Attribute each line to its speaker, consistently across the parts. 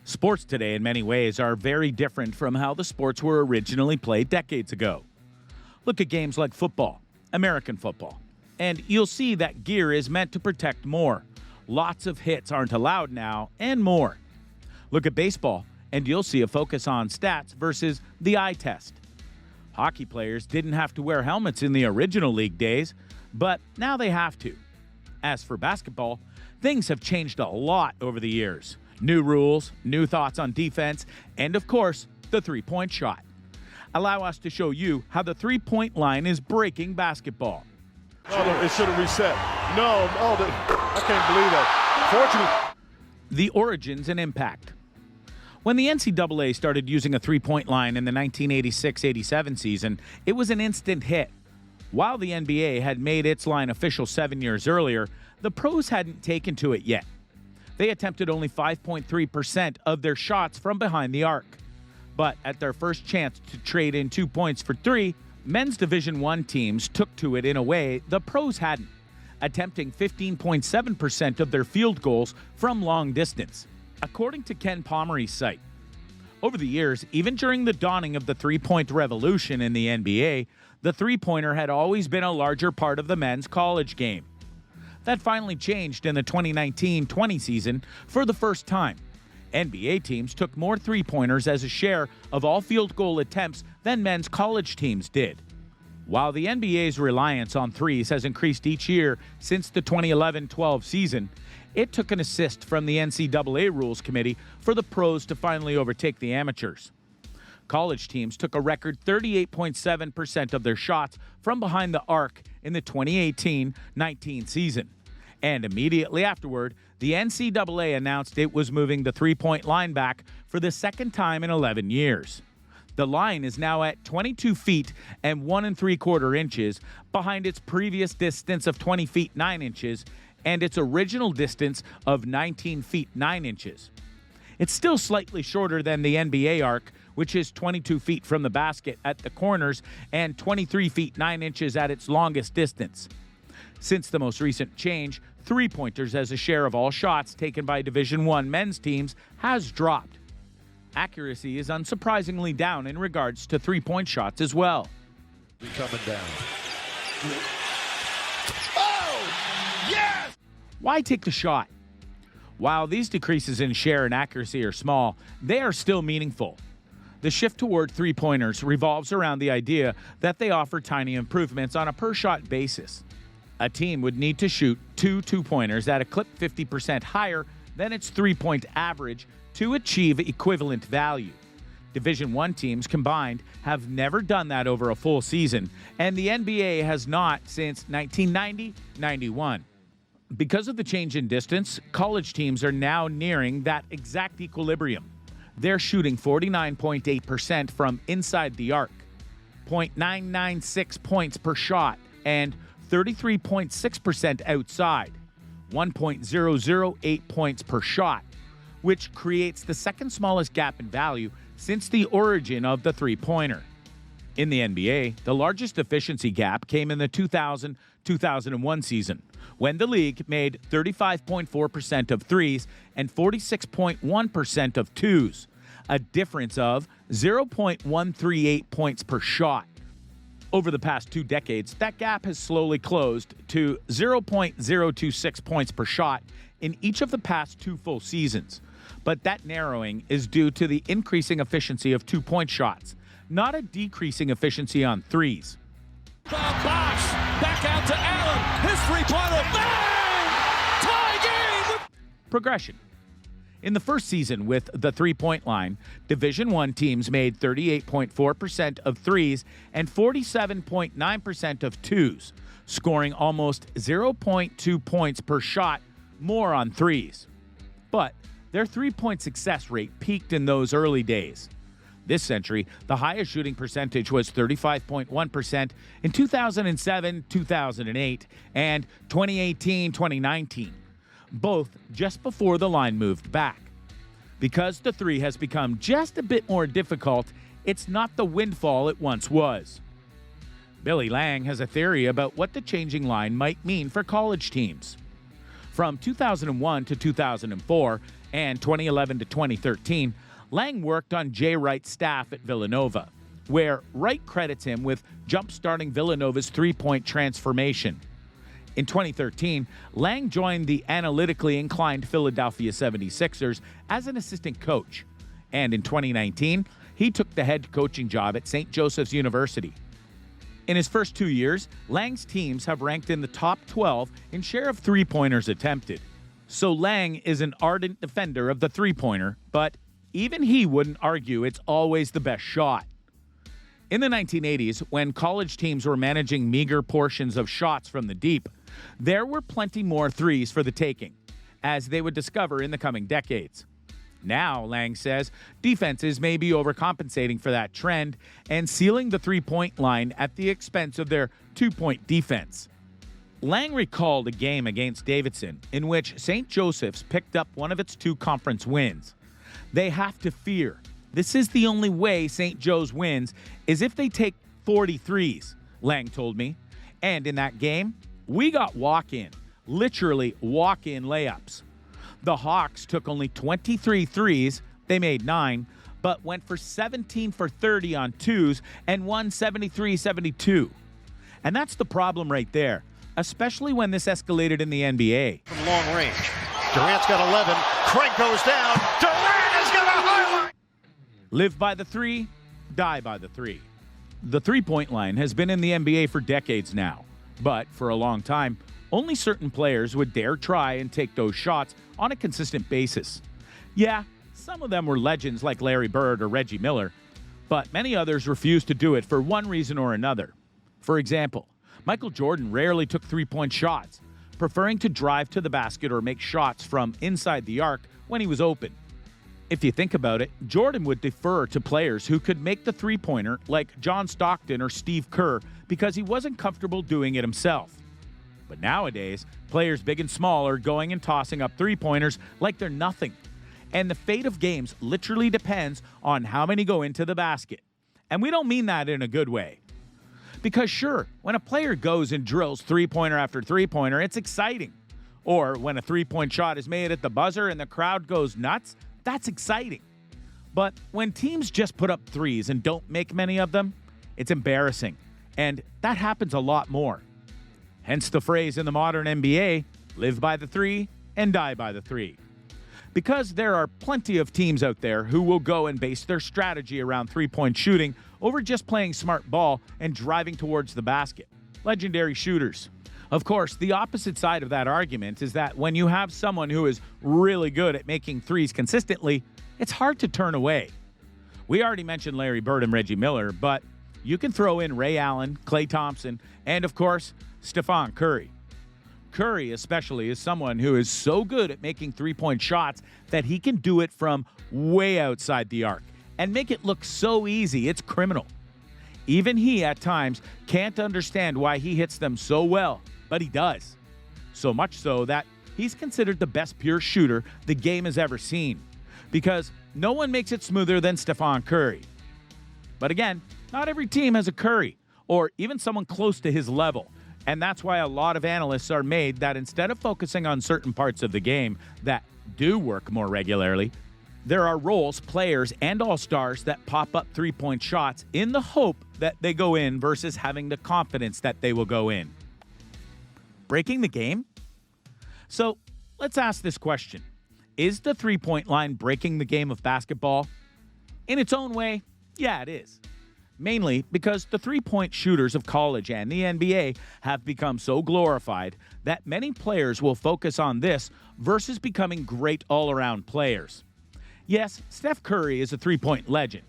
Speaker 1: Sports today, in many ways, are very different from how the sports were originally played decades ago. Look at games like football, American football, and you'll see that gear is meant to protect more. Lots of hits aren't allowed now, and more. Look at baseball, and you'll see a focus on stats versus the eye test. Hockey players didn't have to wear helmets in the original league days, but now they have to. As for basketball, things have changed a lot over the years. New rules, new thoughts on defense, and of course, the three-point shot. Allow us to show you how the three-point line is breaking basketball.
Speaker 2: Oh, it should have reset. No, I can't believe that. Fortunately.
Speaker 1: The origins and impact. When the NCAA started using a three-point line in the 1986-87 season, it was an instant hit. While the NBA had made its line official 7 years earlier, the pros hadn't taken to it yet. They attempted only 5.3% of their shots from behind the arc. But at their first chance to trade in 2 points for three, men's Division I teams took to it in a way the pros hadn't, attempting 15.7% of their field goals from long distance, according to Ken Pomeroy's site. Over the years, even during the dawning of the three-point revolution in the NBA, the three-pointer had always been a larger part of the men's college game. That finally changed in the 2019-20 season for the first time. NBA teams took more three-pointers as a share of all field goal attempts than men's college teams did. While the NBA's reliance on threes has increased each year since the 2011-12 season, it took an assist from the NCAA Rules Committee for the pros to finally overtake the amateurs. College teams took a record 38.7% of their shots from behind the arc in the 2018-19 season. And immediately afterward, the NCAA announced it was moving the three-point line back for the second time in 11 years. The line is now at 22 feet and 1 3/4 inches behind its previous distance of 20 feet 9 inches and its original distance of 19 feet 9 inches. It's still slightly shorter than the NBA arc, which is 22 feet from the basket at the corners and 23 feet 9 inches at its longest distance. Since the most recent change, three-pointers as a share of all shots taken by Division I men's teams has dropped. Accuracy is unsurprisingly down in regards to three-point shots as well.
Speaker 2: Coming down.
Speaker 1: Oh! Yes! Why take the shot? While these decreases in share and accuracy are small, they are still meaningful. The shift toward three-pointers revolves around the idea that they offer tiny improvements on a per-shot basis. A team would need to shoot two two-pointers at a clip 50% higher than its three-point average to achieve equivalent value. Division I teams combined have never done that over a full season, and the NBA has not since 1990-91. Because of the change in distance, college teams are now nearing that exact equilibrium. They're shooting 49.8% from inside the arc, 0.996 points per shot, and 33.6% outside, 1.008 points per shot, which creates the second smallest gap in value since the origin of the three-pointer. In the NBA, the largest efficiency gap came in the 2000-2001 season, when the league made 35.4% of threes and 46.1% of twos, a difference of 0.138 points per shot. Over the past 2 decades, that gap has slowly closed to 0.026 points per shot in each of the past 2 full seasons. But that narrowing is due to the increasing efficiency of two-point shots, not a decreasing efficiency on threes.
Speaker 3: Bosch, back out to Allen, his three-pointer, bang! Tie game!
Speaker 1: Progression. In the first season with the three-point line, Division I teams made 38.4% of threes and 47.9% of twos, scoring almost 0.2 points per shot more on threes. But their three-point success rate peaked in those early days. This century, the highest shooting percentage was 35.1% in 2007-2008 and 2018-2019. Both just before the line moved back. Because the three has become just a bit more difficult, it's not the windfall it once was. Billy Lang has a theory about what the changing line might mean for college teams. From 2001 to 2004, And 2011 to 2013, Lang worked on Jay Wright's staff at Villanova, where Wright credits him with jump-starting Villanova's three-point transformation. In 2013, Lang joined the analytically inclined Philadelphia 76ers as an assistant coach. And in 2019, he took the head coaching job at St. Joseph's University. In his first 2 years, Lang's teams have ranked in the top 12 in share of three-pointers attempted. So Lang is an ardent defender of the three-pointer, but even he wouldn't argue it's always the best shot. In the 1980s, when college teams were managing meager portions of shots from the deep, there were plenty more threes for the taking, as they would discover in the coming decades. Now, Lang says, defenses may be overcompensating for that trend and sealing the three-point line at the expense of their two-point defense. Lang recalled a game against Davidson in which St. Joseph's picked up one of its two conference wins. They have to fear. This is the only way St. Joe's wins is if they take 43s, Lang told me. And in that game, we got walk-in, literally walk-in layups. The Hawks took only 23 threes, they made 9, but went for 17 for 30 on twos and won 73-72. And that's the problem right there, especially when this escalated in the NBA.
Speaker 4: From long range, Durant's got 11, Craig goes down, Durant has got a highlight!
Speaker 1: Live by the three, die by the three. The three-point line has been in the NBA for decades now, but for a long time, only certain players would dare try and take those shots on a consistent basis. Yeah, some of them were legends like Larry Bird or Reggie Miller, but many others refused to do it for one reason or another. For example, Michael Jordan rarely took three-point shots, preferring to drive to the basket or make shots from inside the arc when he was open. If you think about it, Jordan would defer to players who could make the three-pointer like John Stockton or Steve Kerr because he wasn't comfortable doing it himself. But nowadays, players big and small are going and tossing up three-pointers like they're nothing. And the fate of games literally depends on how many go into the basket. And we don't mean that in a good way. Because sure, when a player goes and drills three-pointer after three-pointer, it's exciting. Or when a three-point shot is made at the buzzer and the crowd goes nuts, that's exciting. But when teams just put up threes and don't make many of them, it's embarrassing. And that happens a lot more. Hence the phrase in the modern NBA, live by the three and die by the three. Because there are plenty of teams out there who will go and base their strategy around three-point shooting over just playing smart ball and driving towards the basket. Legendary shooters. Of course, the opposite side of that argument is that when you have someone who is really good at making threes consistently, it's hard to turn away. We already mentioned Larry Bird and Reggie Miller, but you can throw in Ray Allen, Klay Thompson, and of course, Stephen Curry. Curry especially is someone who is so good at making three-point shots that he can do it from way outside the arc and make it look so easy, it's criminal. Even he, at times, can't understand why he hits them so well, but he does. So much so that he's considered the best pure shooter the game has ever seen, because no one makes it smoother than Stephen Curry. But again, not every team has a Curry, or even someone close to his level. And that's why a lot of analysts are made that instead of focusing on certain parts of the game that do work more regularly, there are roles, players, and all-stars that pop up three-point shots in the hope that they go in versus having the confidence that they will go in. Breaking the game? So let's ask this question. Is the three-point line breaking the game of basketball? In its own way, yeah, it is. Mainly because the three-point shooters of college and the NBA have become so glorified that many players will focus on this versus becoming great all-around players. Yes, Steph Curry is a three-point legend,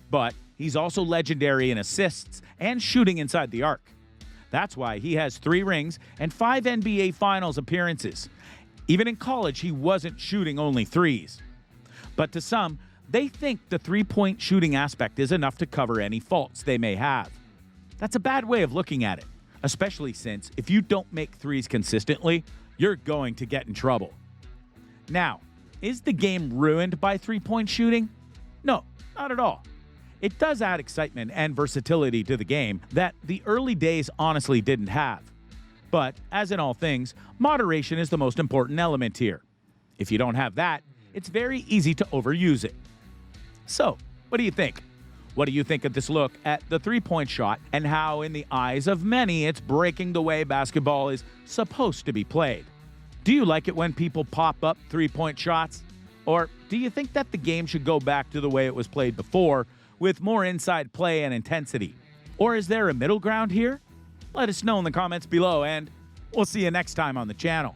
Speaker 1: but he's also legendary in assists and shooting inside the arc. That's why he has 3 rings and 5 NBA Finals appearances. Even in college, he wasn't shooting only threes. But to some, they think the three-point shooting aspect is enough to cover any faults they may have. That's a bad way of looking at it, especially since if you don't make threes consistently, you're going to get in trouble. Now, is the game ruined by three-point shooting? No, not at all. It does add excitement and versatility to the game that the early days honestly didn't have. But, as in all things, moderation is the most important element here. If you don't have that, it's very easy to overuse it. So, what do you think? What do you think of this look at the three-point shot and how, in the eyes of many, it's breaking the way basketball is supposed to be played? Do you like it when people pop up three-point shots? Or do you think that the game should go back to the way it was played before, with more inside play and intensity? Or is there a middle ground here? Let us know in the comments below, and we'll see you next time on the channel.